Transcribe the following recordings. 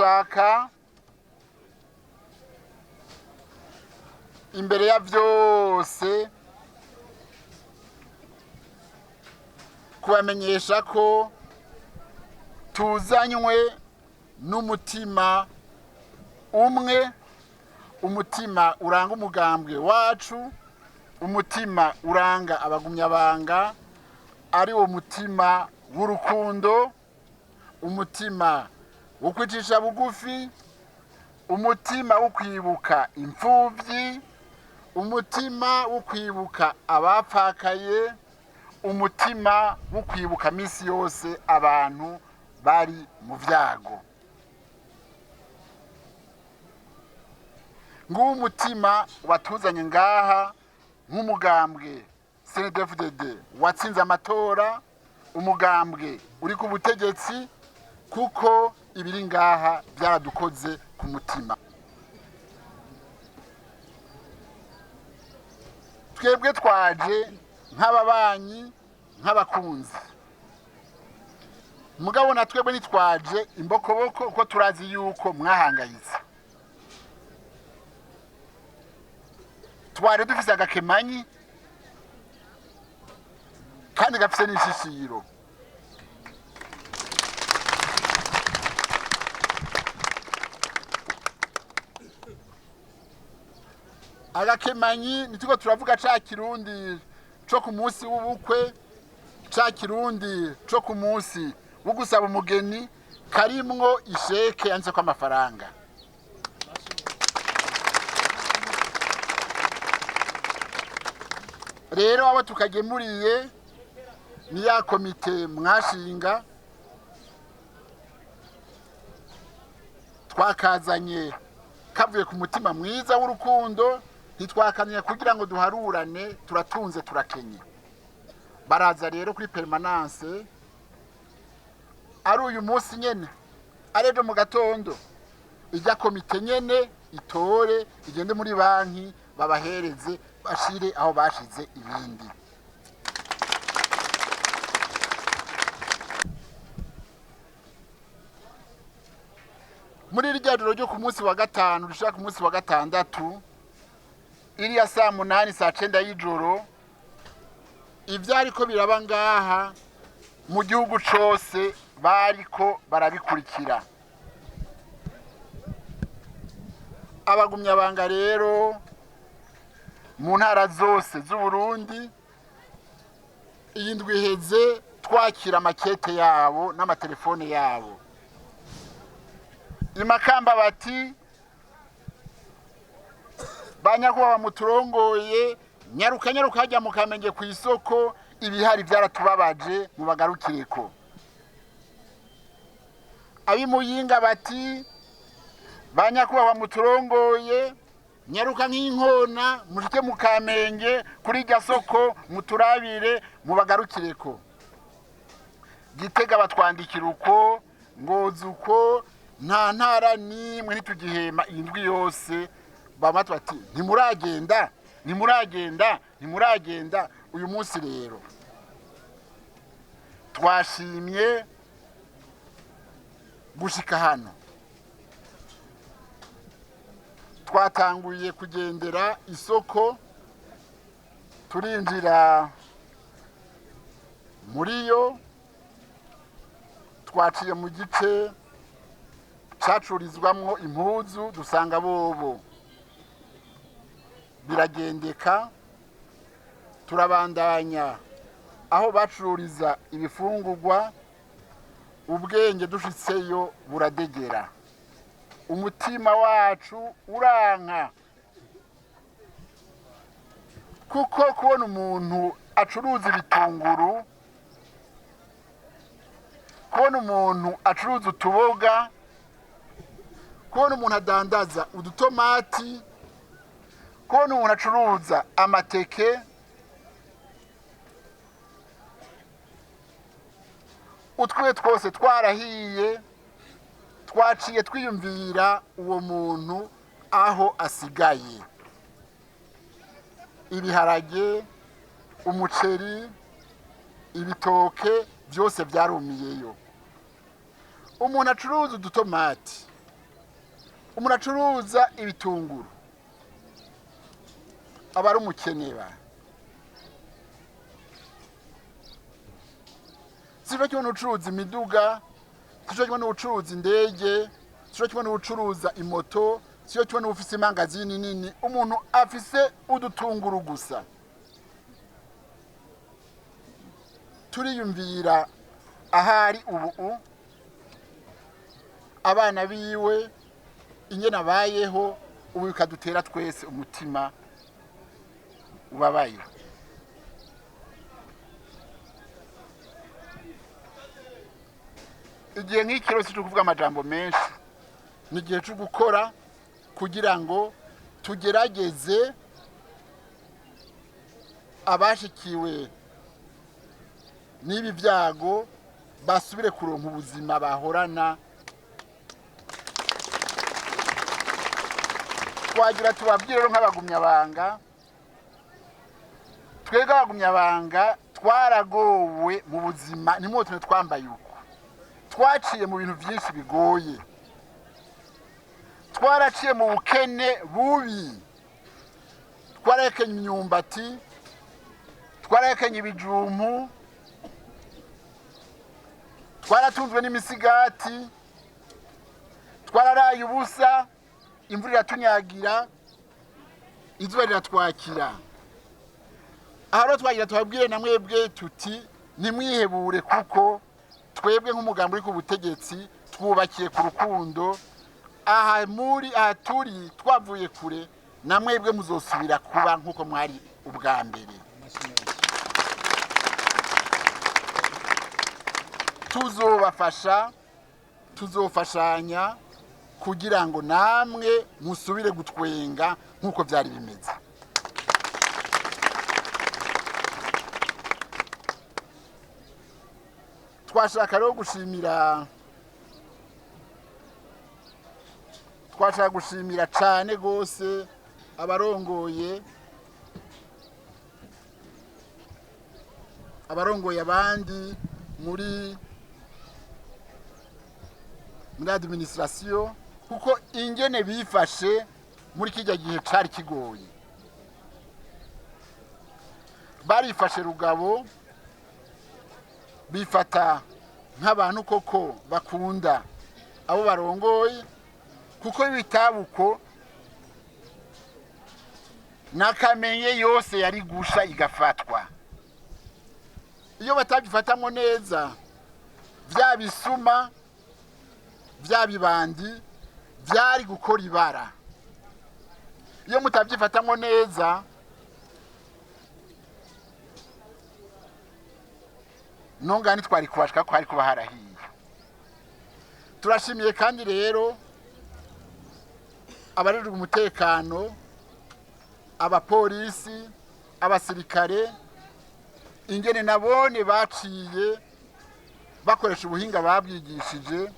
nashaka imbere ya vyose kubamenyesha ko tuzanywe n'umutima umwe, umutima uranga umugambwe wacu, umutima uranga abagumyabanga, ari wo mutima w'urukundo, umutima wo kwicisha bugufi, umutima wo kwibuka imfuvyi, umutima wo kwibuka abapfakaye, umutima wo kwibuka misi yose abantu bari mu vyago. Nguwo umutima watuzanye ngaha nk'umugambwe Cndd-Fdd watsinze amatora, umugambwe uri ku butegetsi, kuko ibiri ngaha byaradukoze ku mutima. Twebwe twaje nk'ababanyi, nk'abakunzi, mugabo na twebwe nitwaje imbokoboko uko turazi yuko mwahangayitse. Twari dufise agakemanyi kandi gafise n'ishishiro. Agakemanyi nituko turavuga ca kirundi co ku munsi w'ubukwe, ca kirundi co ku munsi wo gusaba umugeni, karimwo isheke yanditseko amafaranga. Rero abo tukagemuriye ni ya komite mwashinga, twakazanye kavuye ku mutima mwiza w'urukundo, ntitwakanya kugira ngo duharurane turatunze turakenye. Baraza rero kuri permanence, ari uyu munsi nyene, arejo mu gatondo, ijya komite nyene itore igende muri banki babahereze bashire aho bashize ibindi. Muri rya joro ryo ku munsi wa gatanu rushaka ku munsi wa gatandatu, iriya saa 8 saa 9 y'ijoro, ivyariko biraba ngaha mu gihugu cose bariko barabikurikira. Abagumyabanga rero mu ntara zose z'Uburundi, iyi ndwi iheze twakira makete yabo n'amatelefone yabo. Imakamba bati banyakuba muturongoye, nyaruka hajya mu Kamenge kw'isoko, ibihari byaratubabaje mu bagarukireko. Abimuyinga bati banyakuba muturongoye, nyaruka nk'inkona mushike mu Kamenge kuri rya soko muturabire mu bagarukireko. Gitega batwandikira uko, Ngozi uko, nta ntara nimwe ntitugihema indwi yose bamatu bati ntimuragenda. Uyu munsi rero twashimye gushika hano. Twatanguye kugendera isoko, turinjira muri yo, twaciye mu gice cacurizwamwo impuzu, dusanga bobo biragendeka. Turabandanya aho bacururiza ibifungurwa, ubwenge dushitseyo buradegera, umutima wacu uranka, kuko kubona umuntu acuruza ibitunguru, kubona umuntu acuruza utuboga, kubona umuntu adandaza udutomati, kubona umuntu acuruza amateke, utwe twose twarahiye. Twaciye twiyumvira uwo muntu aho asigaye. Ibiharage, umuceri, ibitoke byose byarumiyeyo. Umuntu acuruza udutomati umuntu acuruza ibitunguru aba ari umukeneba. Sico kimwe n'ucuruza imiduga, sico kimwe n'ucuruza indege, sico kimwe n'ucuruza imoto, sico kimwe n'ufise imangazini nini. Umuntu afise udutunguru gusa. Turiyumvira ahari ubu abana biwe ingene abayeho, ubu bikadutera twese umutima ubabaye. Igihe nk'ikiro cyo kuvuga amajambo menshi, ni igihe cyo gukora kugira ngo tugerageze abashikiwe n'ibi byago basubire kuronka ubuzima bahorana. Twagira tubabwire rero nk'abagumyabanga, twebwe abagumyabanga twaragowe mu buzima, nimwo tune twambaye uko. Twaciye mu bintu byinshi bigoye, twaraciye mu bukene bubi, twarakenye imyumbati, twarakenye ibijumbu, twaratunzwe n'imisigati, twararaye ubusa, imvura iratunyagira, izuba riratwakira. Aha rero twagira tubabwire na mwebwe tuti ntimwihebure, kuko twebwe nk'umugambi uri ku butegetsi twubakiye ku rukundo. Aha turi twavuye kure, na mwebwe muzosubira kuba nk'uko mwari ubwa mbere. Tuzobafasha, tuzofashanya kugira ngo namwe musubire gutwenga nk'uko byari bimeze. Twashaka rero gushimira cyane gose abarongoye abandi muri administration, kuko ingene bifashe muri kijya gihe cari kigoye. Barifashe rugabo, bifata nk'abantu koko bakunda abo barongoye, kuko bitabuko na Kamenge yose yari gusha igafatwa. Iyo batabyifatamwo neza, vya bisuma, vya bibandi vyari gukora ibara. Iyo mutabyifatamwo neza, nongani twari kubashika ko hari kuba harahiye. Turashimiye kandi rero abarirwa umutekano, abapolisi, abasirikare, ingene nabone baciye bakoresha ubuhinga babwigishije,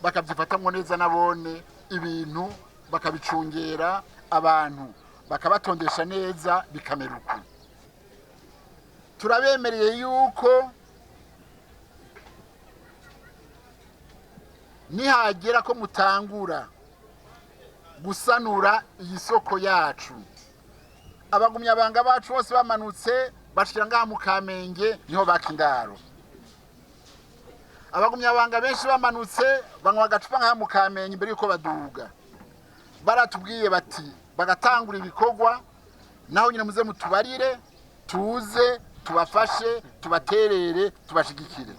bakabyifatamwo neza nabone ibintu bakabicungera, abantu bakabatondesha neza bikamera uko. Turabemereye yuko nihagera ko mutangura gusanura iyi soko yacu, abagumyabanga bacu bose bamanutse bashira ngaha mu Kamenge, niho bakindaro. Abagumyabanga benshi bamanutse banywa agacupa ngaha mu Kamenge mbere yuko baduga. Baratubwiye bati bagatangura ibikorwa, naho nyine muze mutubarire, tuze tubafashe, tubaterere, tubashigikire.